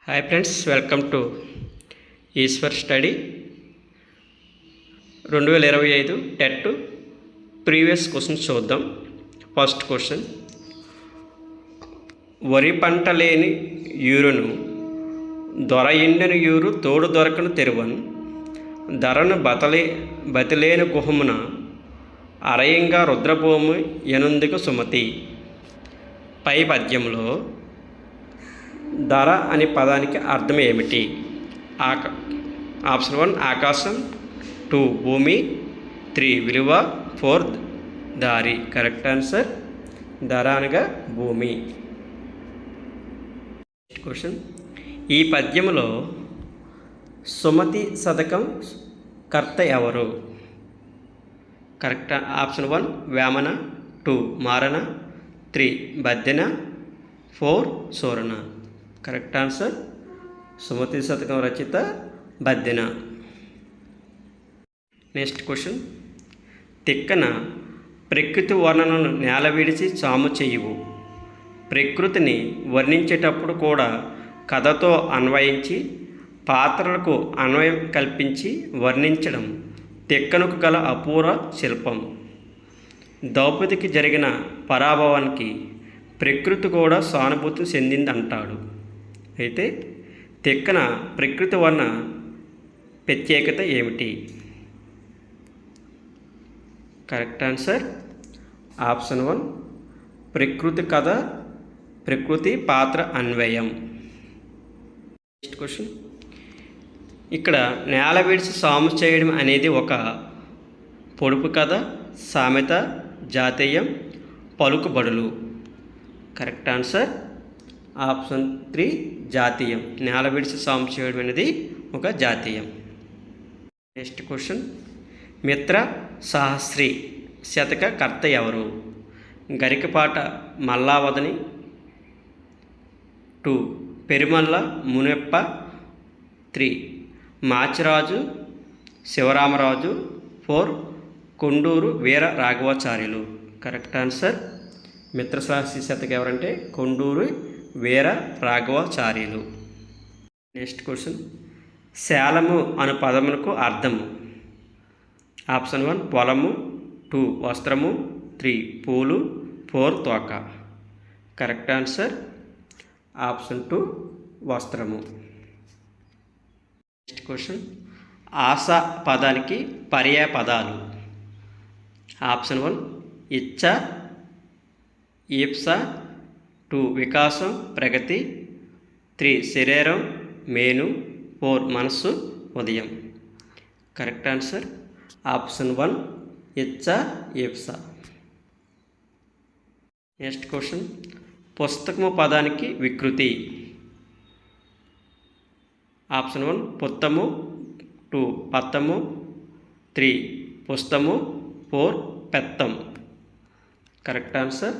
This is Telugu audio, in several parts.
Hi friends, welcome to Eshwar study. 2025 TET previous questions చూద్దాం. ఫస్ట్ క్వశ్చన్, వరి పంట లేని యూరును దొర ఎండిన యూరు తోడు దొరకను తెరువను ధరను బతిలేని గుహమున అరయంగా రుద్రభూమి ఎనుందుకు సుమతి. పై పద్యంలో ధర అనే పదానికి అర్థం ఏమిటి? ఆప్షన్ 1 ఆకాశం, 2 భూమి, 3 విలువ, 4 దారి. కరెక్ట్ ఆన్సర్ ధర అనగా భూమి. క్వశ్చన్, ఈ పద్యంలో సుమతి శతకం కర్త ఎవరు? Correct option 1 Vemana, 2 Marana, 3 Baddena, 4 Surana. Correct answer Sumati Shatakam రచయిత బద్దెన. నెక్స్ట్ క్వశ్చన్, తిక్కన ప్రకృతి వర్ణనను నేల విడిచి చాము చేయువు. ప్రకృతిని వర్ణించేటప్పుడు కూడా కథతో అన్వయించి పాత్రలకు అన్వయం కల్పించి వర్ణించడం తిక్కనకు గల అపూర్వ శిల్పం. ద్రౌపదికి జరిగిన పరాభవానికి ప్రకృతి కూడా సానుభూతి చెందిందంటాడు. అయితే తిక్కన ప్రకృతి వర్ణ ప్రత్యేకత ఏమిటి? కరెక్ట్ ఆన్సర్ ఆప్షన్ 1 ప్రకృతి కథ, ప్రకృతి పాత్ర అన్వయం. నెక్స్ట్ క్వశ్చన్, ఇక్కడ నేల విడిచి సాము చేయడం అనేది ఒక పొడుపు కథ, సామెత, జాతీయం, పలుకుబడులు. కరెక్ట్ ఆన్సర్ ఆప్షన్ 3 జాతీయం. నేల విడిచి సాము చేయడం అనేది ఒక జాతీయం. నెక్స్ట్ క్వశ్చన్, మిత్ర సహస్రి శతక కర్త ఎవరు? గరికపాట మల్లావదని, 2 పెరుమల్ల మునెప్ప, 3 మాచిరాజు శివరామరాజు, 4 కొండూరు వీర రాఘవాచార్యులు. కరెక్ట్ ఆన్సర్ మిత్రసహస్రి శతక ఎవరంటే కొండూరు వీర రాఘవాచార్యులు. నెక్స్ట్ క్వశ్చన్, శాలము అను పదమునకు అర్థము? ఆప్షన్ 1 పొలము, 2 వస్త్రము, 3 పూలు, 4 తోక. కరెక్ట్ ఆన్సర్ ఆప్షన్ 2 వస్త్రము. నెక్స్ట్ క్వశ్చన్, ఆశ పదానికి పర్యాయ పదాలు? ఆప్షన్ 1 ఇచ్చ, ఈప్స, 2 వికాసం, ప్రగతి, 3 శరీరం, మేను, 4 మనస్సు, ఉదయం. కరెక్ట్ ఆన్సర్ ఆప్షన్ 1 ఇచ్చ, ఈప్స. నెక్స్ట్ క్వశ్చన్, పుస్తకము పదానికి వికృతి? ఆప్షన్ 1 పుత్తము, 2 పత్తము, 3 పుస్తము, 4 పెత్తం. కరెక్ట్ ఆన్సర్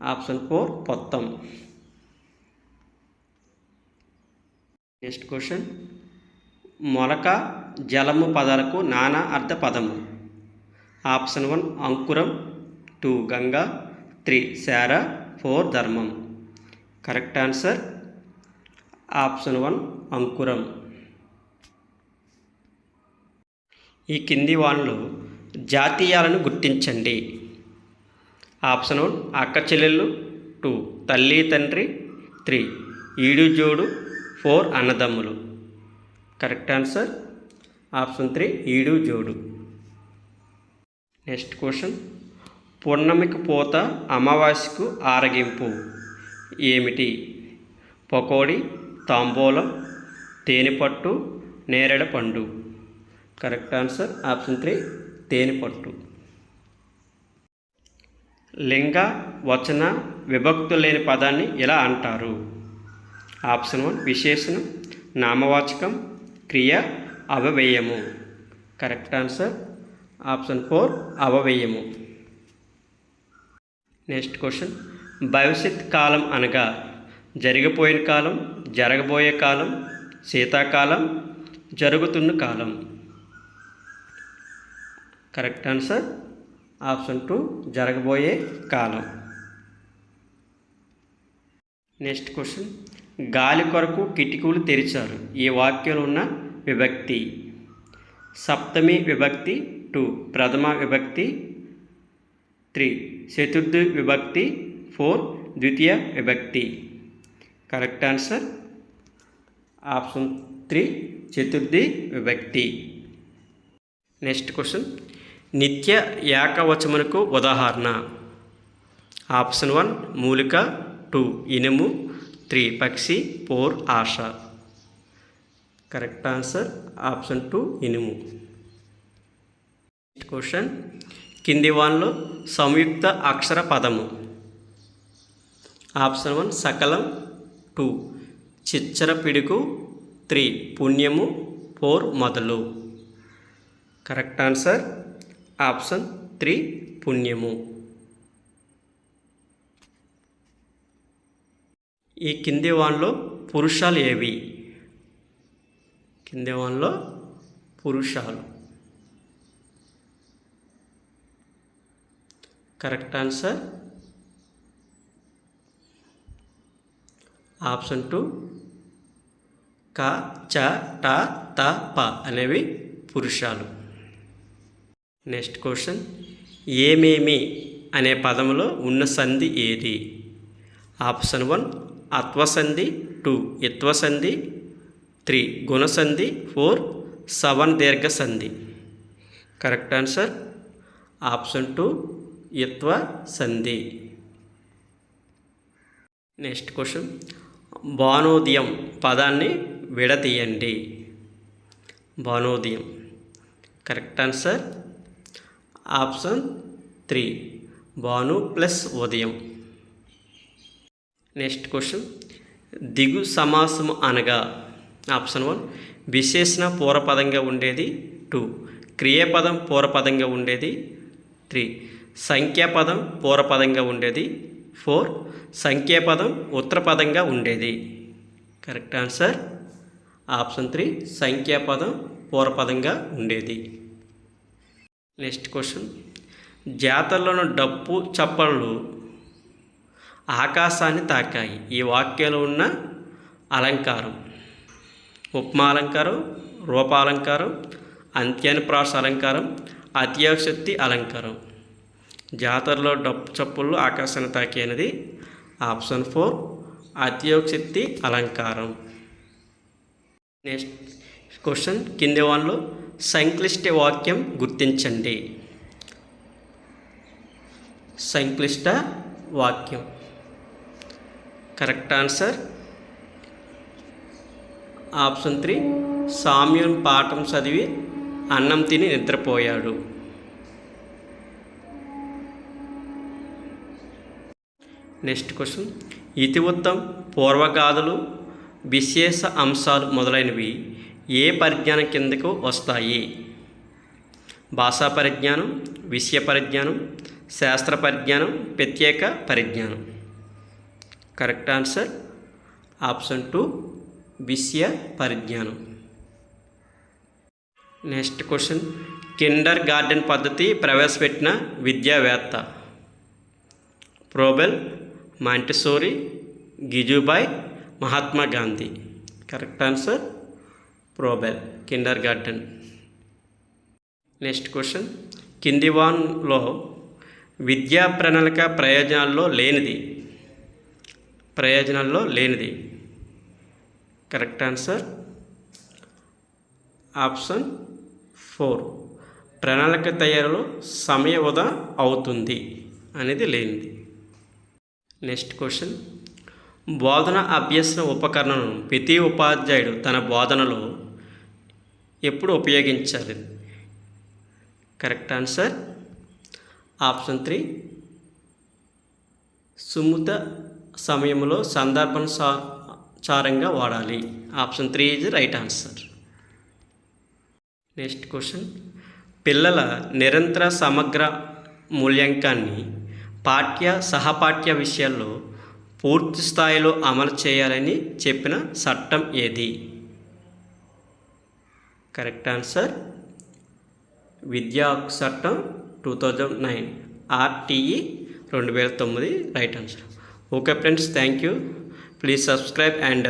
ఆప్షన్ 4 పొత్తం. నెక్స్ట్ క్వశ్చన్, మొలక, జలము పదాలకు నానా అర్థ పదము? ఆప్షన్ 1 అంకురం, 2 గంగా, 3 శార, 4 ధర్మం. కరెక్ట్ ఆన్సర్ ఆప్షన్ 1 అంకురం. ఈ కింది వానలో జాతీయాలను గుర్తించండి. ఆప్షన్ 1 అక్క చెల్లెళ్ళు, 2 తల్లి తండ్రి, 3 ఈడు జోడు, 4 అన్నదమ్ములు. కరెక్ట్ ఆన్సర్ ఆప్షన్ 3 ఈడు జోడు. నెక్స్ట్ క్వశ్చన్, పూర్ణమికి పోత అమావాస్యకు ఆరగింపు ఏమిటి? పకోడీ, తాంబూలం, తేనెపట్టు, నేరేడ పండు. కరెక్ట్ ఆన్సర్ ఆప్షన్ 3 తేనెపట్టు. లింగ, వచన, విభక్తులు లేని పదాన్ని ఎలా అంటారు? ఆప్షన్ 1 విశేషణం, నామవాచకం, క్రియ, అవవ్యయము. కరెక్ట్ ఆన్సర్ ఆప్షన్ 4 అవవ్యయము. నెక్స్ట్ క్వశ్చన్, భవిష్యత్ కాలం అనగా జరిగిపోయిన కాలం, జరగబోయే కాలం, శీతాకాలం, జరుగుతున్న కాలం. కరెక్ట్ ఆన్సర్ ఆప్షన్ 2 జరగబోయే కాలం. నెక్స్ట్ క్వశ్చన్, గాలి కొరకు కిటికీలు తెరిచారు. ఈ వాక్యంలో ఉన్న విభక్తి సప్తమి విభక్తి 2, ప్రథమ విభక్తి 3, చతుర్థి విభక్తి 4, ద్వితీయ విభక్తి. కరెక్ట్ ఆన్సర్ ఆప్షన్ 3, చతుర్థి విభక్తి. నెక్స్ట్ క్వశ్చన్, నిత్య ఏకవచనమునకు ఉదాహరణ. ఆప్షన్ 1 మూలిక, 2 ఇనుము, 3 పక్షి, 4 ఆశ. కరెక్ట్ ఆన్సర్ ఆప్షన్ 2 ఇనుము. నెక్స్ట్ క్వశ్చన్, కింది వానిలో సంయుక్త అక్షర పదము. ఆప్షన్ 1 సకలం, 2 చిచ్చర పిడుగు, 3 పుణ్యము, 4 మొదలు. కరెక్ట్ ఆన్సర్ ఆప్షన్ 3 పుణ్యము. ఈ కింది వానిలో పురుషాలు ఏవి? కింది వానిలో పురుషాలు. కరెక్ట్ ఆన్సర్ ఆప్షన్ 2 క, చ, ట, త, ప అనేవి పురుషాలు. నెక్స్ట్ క్వశ్చన్, ఏమేమి అనే పదంలో ఉన్న సంధి ఏది? ఆప్షన్ 1 అత్వసంధి, 2 ఇత్వసంధి, 3 గుణసంధి, 4 సవర్ణ సంధి. కరెక్ట్ ఆన్సర్ ఆప్షన్ 2 ఇత్వ సంధి. నెక్స్ట్ క్వశ్చన్, భానోదయం పదాన్ని విడదీయండి. భానోదయం. కరెక్ట్ ఆన్సర్ ఆప్షన్ 3 భాను ప్లస్ ఉదయం. నెక్స్ట్ క్వశ్చన్, దిగు సమాసం అనగా. ఆప్షన్ 1 విశేషణ పూర్వపదంగా ఉండేది, 2 క్రియాపదం పూర్వపదంగా ఉండేది, 3 సంఖ్యాపదం పూర్వపదంగా ఉండేది, 4 సంఖ్యాపదం ఉత్తరపదంగా ఉండేది. కరెక్ట్ ఆన్సర్ ఆప్షన్ 3 సంఖ్యాపదం పూర్వపదంగా ఉండేది. నెక్స్ట్ క్వశ్చన్, జాతరలోని డప్పు చప్పళ్ళు ఆకాశాన్ని తాకాయి. ఈ వాక్యంలో ఉన్న అలంకారం. ఉపమాలంకారం, రూపాలంకారం, అంత్యానుప్రాస అలంకారం, అతియోక్తి అలంకారం. జాతరలో డప్పు చప్పుళ్ళు ఆకాశాన్ని తాకి అనేది ఆప్షన్ 4 అతియోక్తి అలంకారం. నెక్స్ట్ క్వశ్చన్, కింది వానిలో సంక్లిష్ట వాక్యం గుర్తించండి. సంక్లిష్ట వాక్యం. కరెక్ట్ ఆన్సర్ ఆప్షన్ 3 సామ్యూన్ పాఠం చదివి అన్నం తిని నిద్రపోయాడు. నెక్స్ట్ క్వశ్చన్, ఇతివృత్తం, పూర్వగాథలు, విశేష అంశాలు మొదలైనవి ఏ పరిజ్ఞానం కిందకు వస్తాయి? భాషా పరిజ్ఞానం, విషయ పరిజ్ఞానం, శాస్త్ర పరిజ్ఞానం, ప్రత్యేక పరిజ్ఞానం. కరెక్ట్ ఆన్సర్ ఆప్షన్ 2 విషయ పరిజ్ఞానం. నెక్స్ట్ క్వశ్చన్, కిండర్ గార్డెన్ పద్ధతి ప్రవేశపెట్టిన విద్యావేత్త. ప్రోబెల్, మాంటిసోరీ, గిజుబాయ్, Mahatma Gandhi. Correct answer Froebel kindergarten. Next question, కింది వాన్లో విద్యా ప్రణాళిక ప్రయోజనాల్లో లేనిది. కరెక్ట్ ఆన్సర్ ఆప్షన్ 4 ప్రణాళిక తయారీలో సమయ వృధా అవుతుంది అనేది లేనిది. నెక్స్ట్ క్వశ్చన్, బోధన అభ్యసన ఉపకరణను ప్రతి ఉపాధ్యాయుడు తన బోధనలో ఎప్పుడు ఉపయోగించాలి? కరెక్ట్ ఆన్సర్ ఆప్షన్ 3 సుముత సమయంలో సందర్భానుసారంగా వాడాలి. Option 3 is right answer. Next question, పిల్లల నిరంతర సమగ్ర మూల్యాంకాన్ని పాఠ్య సహపాఠ్య విషయాల్లో పూర్తి స్థాయిలో అమలు చేయాలని చెప్పిన చట్టం ఏది? కరెక్ట్ ఆన్సర్ విద్యా హక్కు చట్టం 2009 RTE 2009 right answer. Okay friends, thank you. Please subscribe and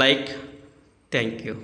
like. Thank you.